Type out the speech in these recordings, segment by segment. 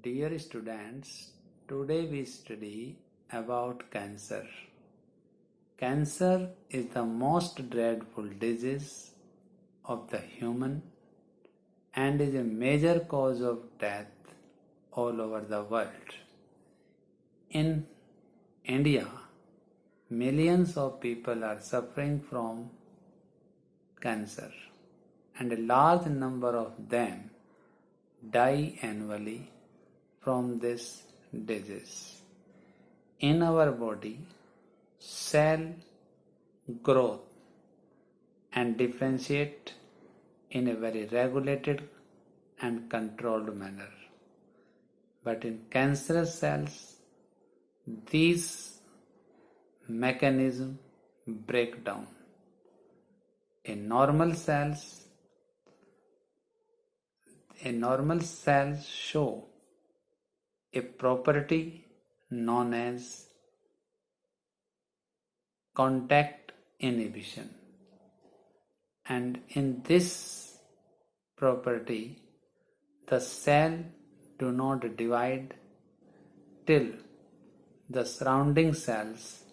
Dear students, today we study about cancer. Cancer is the most dreadful disease of the human and is a major cause of death all over the world. In India, millions of people are suffering from cancer and a large number of them die annually from this disease. In our body, cell growth and differentiate in a very regulated and controlled manner. But in cancerous cells, these mechanisms break down. In normal cells show a property known as contact inhibition, and in this property the cell do not divide till the surrounding cells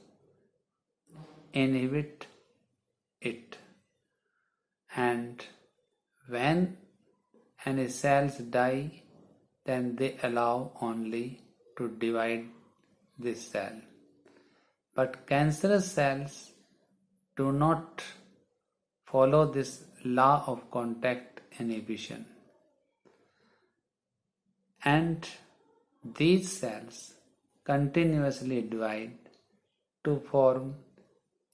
inhibit it, and when any cells die, then they allow only to divide this cell. But cancerous cells do not follow this law of contact inhibition, and these cells continuously divide to form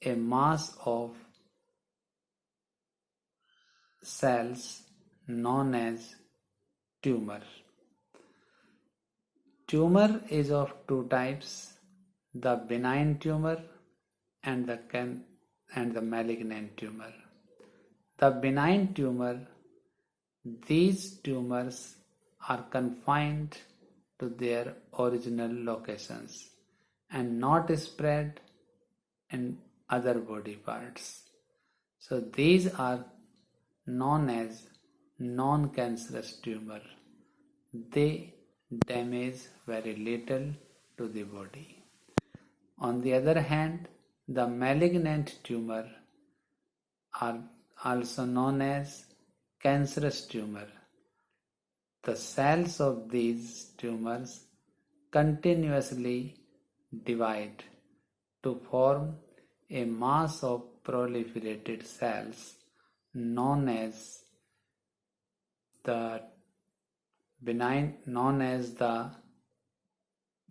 a mass of cells known as tumor. Tumor is of two types, the benign tumor and the malignant tumor. The benign tumor, these tumors are confined to their original locations and not spread in other body parts. So these are known as non-cancerous tumor. They damage very little to the body. On the other hand, the malignant tumor are also known as cancerous tumor. The cells of these tumors continuously divide to form a mass of proliferated cells known as the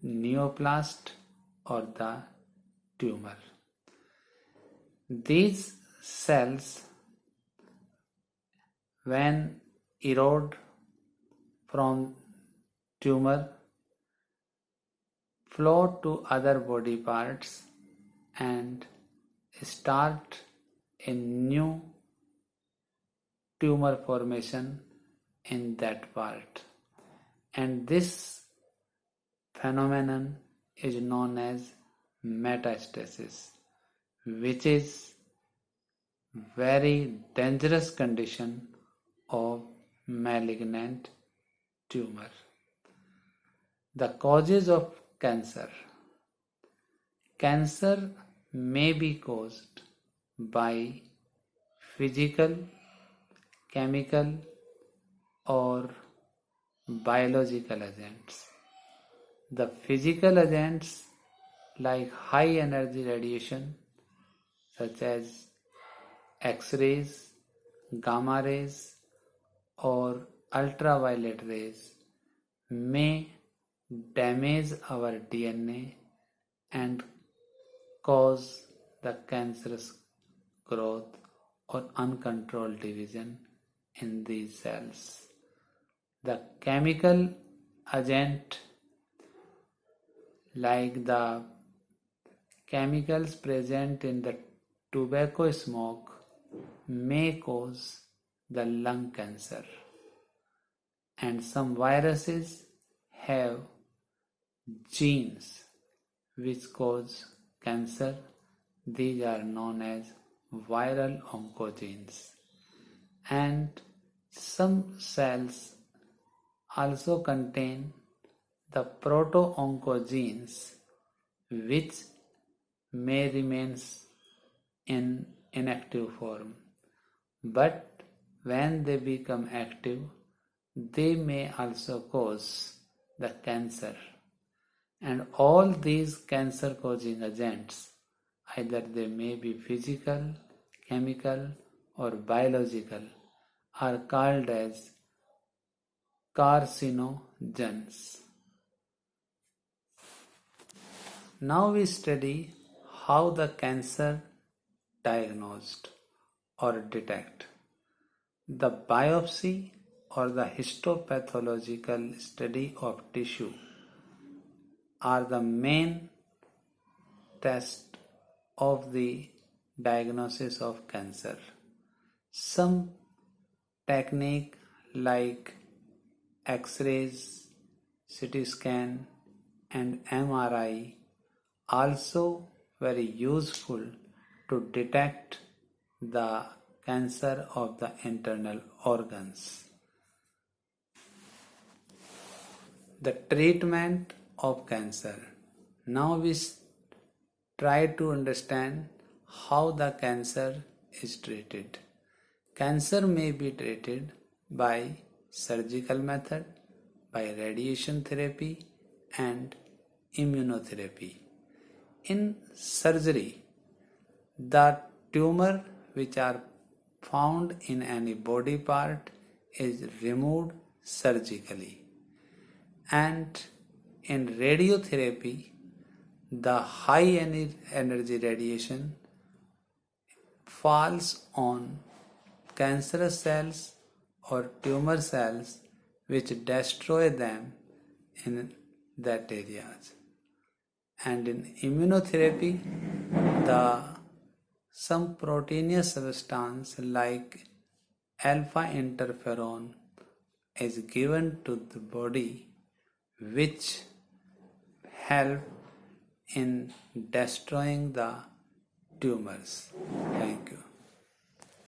neoplast or the tumor. These cells, when erode from tumor, flow to other body parts and start a new tumor formation in that part, and this phenomenon is known as metastasis, which is very dangerous condition of malignant tumor. The causes of cancer. Cancer may be caused by physical, chemical or biological agents. The physical agents like high energy radiation such as X-rays, gamma rays or ultraviolet rays may damage our DNA and cause the cancerous growth or uncontrolled division in these cells. The chemical agent like the chemicals present in the tobacco smoke may cause the lung cancer, and some viruses have genes which cause cancer. These are known as viral oncogenes, and some cells also contain the proto-oncogenes which may remain in inactive form, but when they become active, they may also cause the cancer. And all these cancer-causing agents, either they may be physical, chemical, or biological, are called as carcinogens. Now we study how the cancer diagnosed or detect. The biopsy or the histopathological study of tissue are the main test of the diagnosis of cancer. Some technique like X-rays, CT scan and MRI also very useful to detect the cancer of the internal organs. The treatment of cancer. Now we try to understand how the cancer is treated. Cancer may be treated by surgical method, by radiation therapy and immunotherapy. In surgery, the tumor which are found in any body part is removed surgically. And in radiotherapy, the high energy radiation falls on cancerous cells or tumor cells which destroy them in that areas. And in immunotherapy, some proteinous substance like alpha interferon is given to the body which help in destroying the tumors.